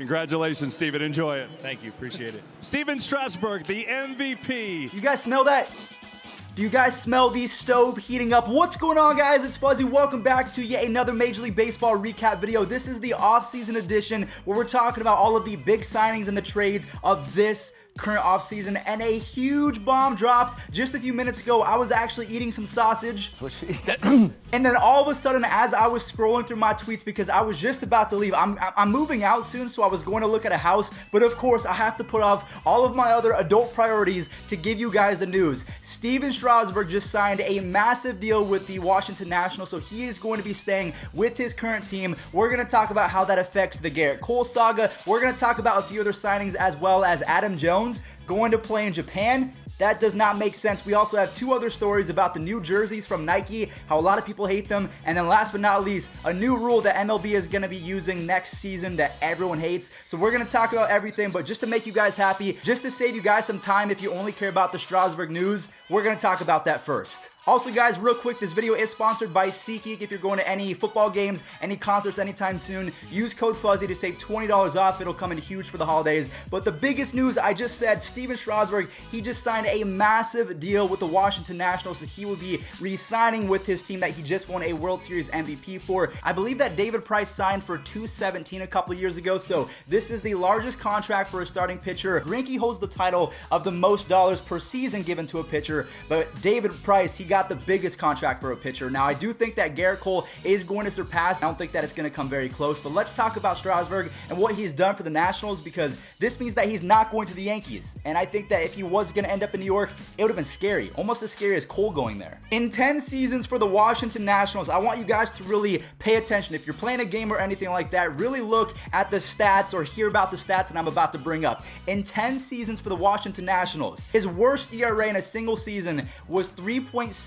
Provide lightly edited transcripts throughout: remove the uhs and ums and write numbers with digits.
Congratulations, Steven. Enjoy it. Thank you. Appreciate it. Steven Strasburg, the MVP. You guys smell that? Do you guys smell the stove heating up? What's going on, guys? It's Fuzzy. Welcome back to yet another Major League Baseball recap video. This is the off-season edition where we're talking about all of the big signings and the trades of this current offseason, and a huge bomb dropped just a few minutes ago. I was actually eating some sausage. That's what she said. And then all of a sudden, as I was scrolling through my tweets, because I was just about to leave, I'm moving out soon, so I was going to look at a house, but of course, I have to put off all of my other adult priorities to give you guys the news. Steven Strasburg just signed a massive deal with the Washington Nationals, so he is going to be staying with his current team. We're going to talk about how that affects the Gerrit Cole saga. We're going to talk about a few other signings, as well as Adam Jones going to play in Japan. That does not make sense. We also have two other stories about the new jerseys from Nike, how a lot of people hate them, and then last but not least, a new rule that MLB is going to be using next season that everyone hates. So we're going to talk about everything, but just to make you guys happy, just to save you guys some time if you only care about the Strasburg news, we're going to talk about that first. Also, guys, real quick, this video is sponsored by SeatGeek. If you're going to any football games, any concerts anytime soon, use code Fuzzy to save $20 off. It'll come in huge for the holidays. But the biggest news, I just said, Steven Strasburg, he just signed a massive deal with the Washington Nationals, so he will be re-signing with his team that he just won a World Series MVP for. I believe that David Price signed for $217 a couple years ago, so this is the largest contract for a starting pitcher. Greinke holds the title of the most dollars per season given to a pitcher, but David Price, he got the biggest contract for a pitcher. Now, I do think that Gerrit Cole is going to surpass. I don't think that it's going to come very close, but let's talk about Strasburg and what he's done for the Nationals, because this means that he's not going to the Yankees. And I think that if he was going to end up in New York, it would have been scary, almost as scary as Cole going there. In 10 seasons for the Washington Nationals, I want you guys to really pay attention. If you're playing a game or anything like that, really look at the stats or hear about the stats that I'm about to bring up. In 10 seasons for the Washington Nationals, his worst ERA in a single season was 3.74.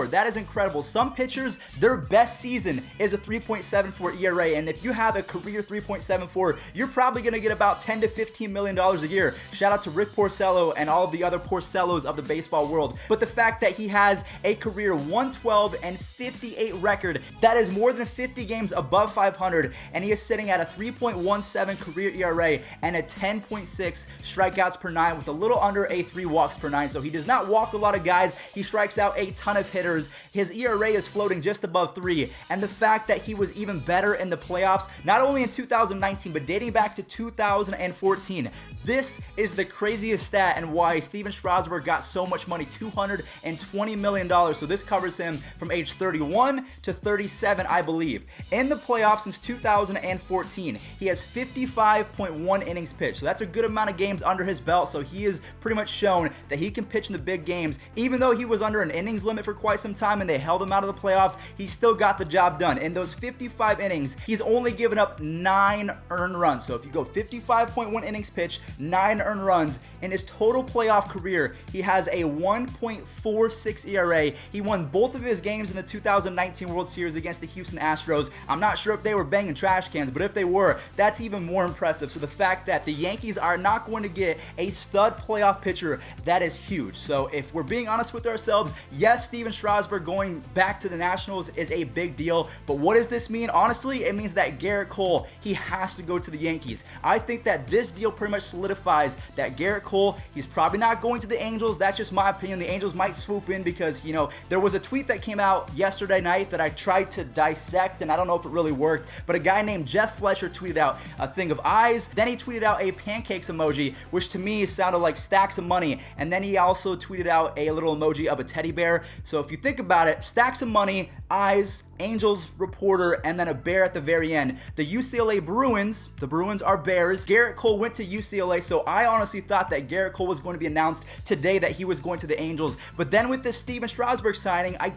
That is incredible. Some pitchers, their best season is a 3.74 ERA, and if you have a career 3.74, you're probably going to get about $10 to $15 million a year. Shout out to Rick Porcello and all of the other Porcellos of the baseball world. But the fact that he has a career 112 and 58 record, that is more than 50 games above 500, and he is sitting at a 3.17 career ERA and a 10.6 strikeouts per nine with a little under a 3 walks per nine. So he does not walk a lot of guys. He strikes out a ton of hitters. His ERA is floating just above 3, and the fact that he was even better in the playoffs, not only in 2019, but dating back to 2014. This is the craziest stat and why Steven Strasburg got so much money, $220 million. So this covers him from age 31 to 37, I believe. In the playoffs since 2014, he has 55.1 innings pitched. So that's a good amount of games under his belt. So he has pretty much shown that he can pitch in the big games. Even though he was under an innings limit for quite some time and they held him out of the playoffs, he still got the job done. In those 55 innings, he's only given up 9 earned runs. So if you go 55.1 innings pitched, 9 earned runs, in his total playoff career, he has a 1.46 ERA. He won both of his games in the 2019 World Series against the Houston Astros. I'm not sure if they were banging trash cans, but if they were, that's even more impressive. So the fact that the Yankees are not going to get a stud playoff pitcher, that is huge. So if we're being honest with ourselves, yes, Steven Strasburg going back to the Nationals is a big deal, but what does this mean? Honestly, it means that Gerrit Cole, he has to go to the Yankees. I think that this deal pretty much solidifies that Gerrit Cole, he's probably not going to the Angels. That's just my opinion. The Angels might swoop in because, you know, there was a tweet that came out yesterday night that I tried to dissect, and I don't know if it really worked, but a guy named Jeff Fletcher tweeted out a thing of eyes. Then he tweeted out a pancakes emoji, which to me sounded like stacks of money. And then he also tweeted out a little emoji of a teddy bear. So if you think about it, stacks of money, eyes, Angels reporter, and then a bear at the very end. The UCLA Bruins, the Bruins are bears. Gerrit Cole went to UCLA, so I honestly thought that Gerrit Cole was going to be announced today that he was going to the Angels. But then with this Steven Strasburg signing, I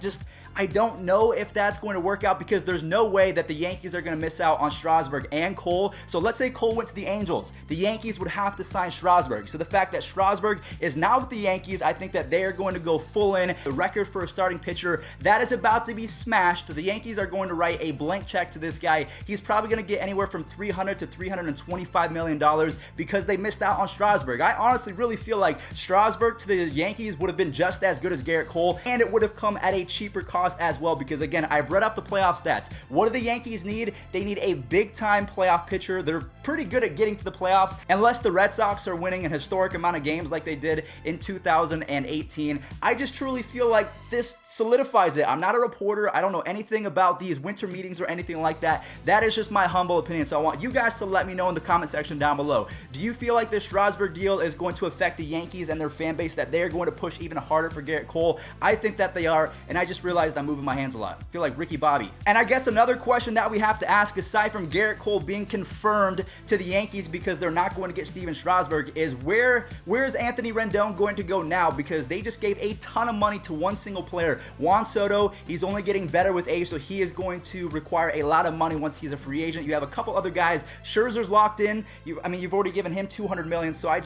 don't know if that's going to work out, because there's no way that the Yankees are going to miss out on Strasburg and Cole. So let's say Cole went to the Angels. The Yankees would have to sign Strasburg. So the fact that Strasburg is now with the Yankees, I think that they are going to go full in. The record for a starting pitcher, that is about to be smashed. The Yankees are going to write a blank check to this guy. He's probably going to get anywhere from $300 to $325 million because they missed out on Strasburg. I honestly really feel like Strasburg to the Yankees would have been just as good as Gerrit Cole, and it would have come at a cheaper cost must as well, because again, I've read up the playoff stats. What do the Yankees need? They need a big-time playoff pitcher. They're pretty good at getting to the playoffs, unless the Red Sox are winning an historic amount of games like they did in 2018. I just truly feel like this solidifies it. I'm not a reporter. I don't know anything about these winter meetings or anything like that. That is just my humble opinion. So I want you guys to let me know in the comment section down below. Do you feel like this Strasburg deal is going to affect the Yankees and their fan base, that they're going to push even harder for Gerrit Cole? I think that they are, and I just realized I'm moving my hands a lot. I feel like Ricky Bobby. And I guess another question that we have to ask, aside from Gerrit Cole being confirmed to the Yankees because they're not going to get Steven Strasburg, is where is Anthony Rendon going to go now? Because they just gave a ton of money to one single player, Juan Soto. He's only getting better with age, so he is going to require a lot of money once he's a free agent. You have a couple other guys. Scherzer's locked in. You've already given him $200 million, so I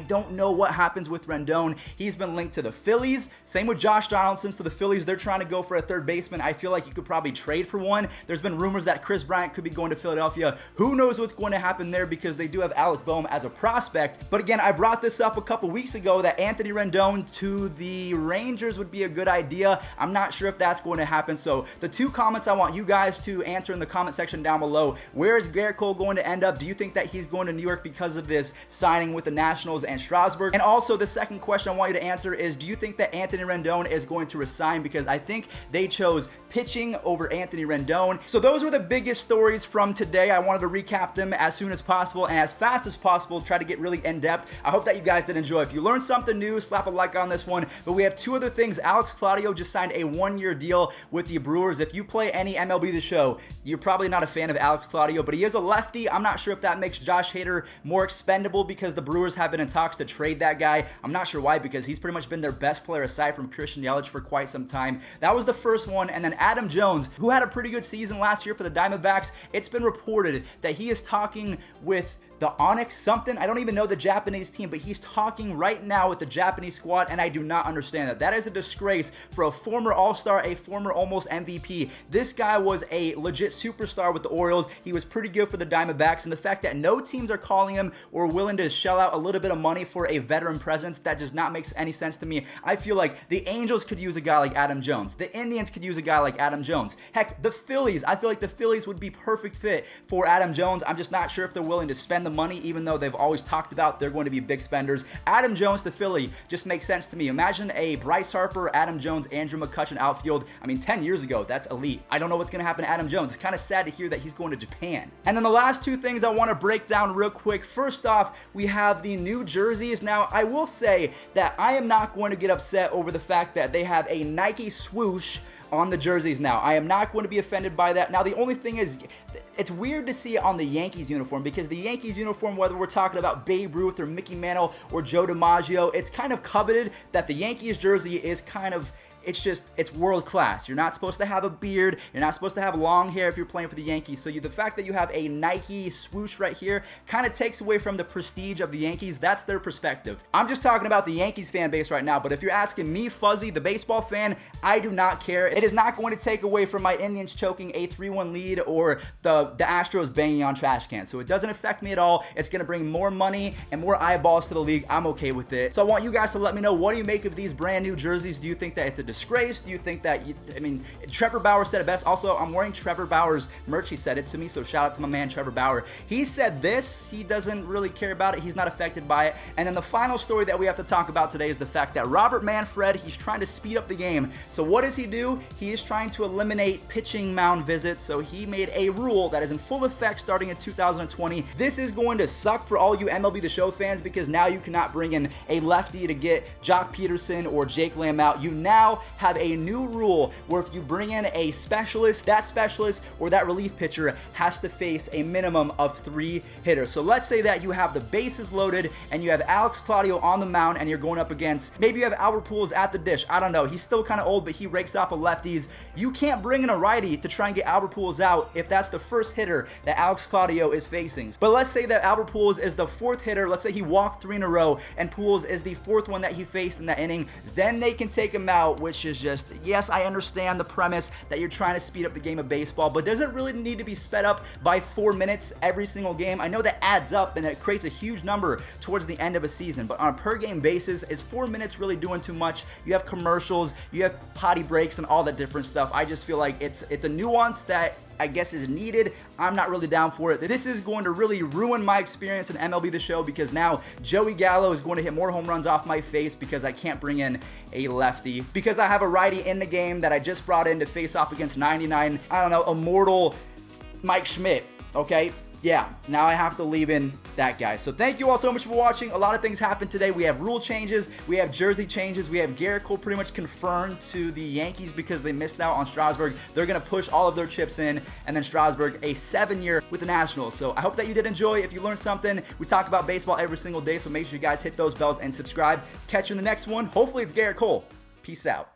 don't know what happens with Rendon. He's been linked to the Phillies. Same with Josh Donaldson. So the Phillies, they're trying to go for a third baseman. I feel like you could probably trade for one. There's been rumors that Chris Bryant could be going to Philadelphia. Who knows what's going to happen there, because they do have Alec Boehm as a prospect. But again, I brought this up a couple weeks ago that Anthony Rendon to the Rangers would be a good idea. I'm not sure if that's going to happen. So the two comments I want you guys to answer in the comment section down below: where is Gerrit Cole going to end up? Do you think that he's going to New York because of this signing with the Nationals and Strasburg? And also, the second question I want you to answer is, do you think that Anthony Rendon is going to resign? Because I think they chose pitching over Anthony Rendon. So those were the biggest stories from today. I wanted to recap them as soon as possible and as fast as possible, try to get really in-depth. I hope that you guys did enjoy. If you learned something new, slap a like on this one. But we have two other things. Alex Claudio just signed a one-year deal with the Brewers. If you play any MLB The Show, you're probably not a fan of Alex Claudio, but he is a lefty. I'm not sure if that makes Josh Hader more expendable, because the Brewers have been in talks to trade that guy. I'm not sure why, because he's pretty much been their best player aside from Christian Yelich for quite some time. That was the first one. And then Adam Jones, who had a pretty good season last year for the Diamondbacks, it's been reported that he is talking with the Onyx something. I don't even know the Japanese team, but he's talking right now with the Japanese squad, and I do not understand that. That is a disgrace for a former All-Star, a former almost MVP. This guy was a legit superstar with the Orioles. He was pretty good for the Diamondbacks, and the fact that no teams are calling him or willing to shell out a little bit of money for a veteran presence, that does not make any sense to me. I feel like the Angels could use a guy like Adam Jones. The Indians could use a guy like Adam Jones. Heck, the Phillies, I feel like the Phillies would be perfect fit for Adam Jones. I'm just not sure if they're willing to spend the money, even though they've always talked about they're going to be big spenders. Adam Jones to Philly just makes sense to me. Imagine a Bryce Harper, Adam Jones, Andrew McCutchen outfield. 10 years ago, that's elite. I don't know what's going to happen to Adam Jones. It's kind of sad to hear that he's going to Japan. And then the last two things I want to break down real quick. First off, we have the new jerseys. Now, I will say that I am not going to get upset over the fact that they have a Nike swoosh on the jerseys now. I am not going to be offended by that. Now, the only thing is, it's weird to see it on the Yankees uniform, because the Yankees uniform, whether we're talking about Babe Ruth or Mickey Mantle or Joe DiMaggio, it's kind of coveted that the Yankees jersey is kind of, it's world class. You're not supposed to have a beard. You're not supposed to have long hair if you're playing for the Yankees. So the fact that you have a Nike swoosh right here kind of takes away from the prestige of the Yankees. That's their perspective. I'm just talking about the Yankees fan base right now. But if you're asking me, Fuzzy, the baseball fan, I do not care. It is not going to take away from my Indians choking a 3-1 lead or the Astros banging on trash cans. So it doesn't affect me at all. It's going to bring more money and more eyeballs to the league. I'm okay with it. So I want you guys to let me know, what do you make of these brand new jerseys? Do you think that it's a disgrace? Do you think that Trevor Bauer said it best. Also, I'm wearing Trevor Bauer's merch. He said it to me, so shout out to my man Trevor Bauer. He said this, he doesn't really care about it. He's not affected by it. And then the final story that we have to talk about today is the fact that Robert Manfred, he's trying to speed up the game. So what does he do? He is trying to eliminate pitching mound visits. So he made a rule that is in full effect starting in 2020. This is going to suck for all you MLB The Show fans, because now you cannot bring in a lefty to get Jock Peterson or Jake Lamb out. You now have a new rule where if you bring in a specialist, that specialist or that relief pitcher has to face a minimum of 3 hitters. So let's say that you have the bases loaded and you have Alex Claudio on the mound and you're going up against, maybe you have Albert Pujols at the dish. I don't know. He's still kind of old, but he rakes off of lefties. You can't bring in a righty to try and get Albert Pujols out if that's the first hitter that Alex Claudio is facing. But let's say that Albert Pujols is the 4th hitter. Let's say he walked 3 in a row and Pujols is the 4th one that he faced in that inning. Then they can take him out with which is just, yes, I understand the premise that you're trying to speed up the game of baseball, but does it really need to be sped up by 4 minutes every single game? I know that adds up and it creates a huge number towards the end of a season, but on a per game basis, is 4 minutes really doing too much? You have commercials, you have potty breaks and all that different stuff. I just feel like it's a nuance that I guess is needed. I'm not really down for it. This is going to really ruin my experience in MLB The Show because now Joey Gallo is going to hit more home runs off my face because I can't bring in a lefty. Because I have a righty in the game that I just brought in to face off against 99, I don't know, immortal Mike Schmidt, okay? Yeah, now I have to leave in that guy. So thank you all so much for watching. A lot of things happened today. We have rule changes, we have jersey changes, we have Gerrit pretty much confirmed to the Yankees because they missed out on Strasburg. They're going to push all of their chips in, and then Strasburg, a 7-year with the Nationals. So I hope that you did enjoy. If you learned something, we talk about baseball every single day, so make sure you guys hit those bells and subscribe. Catch you in the next one. Hopefully it's Gerrit Cole. Peace out.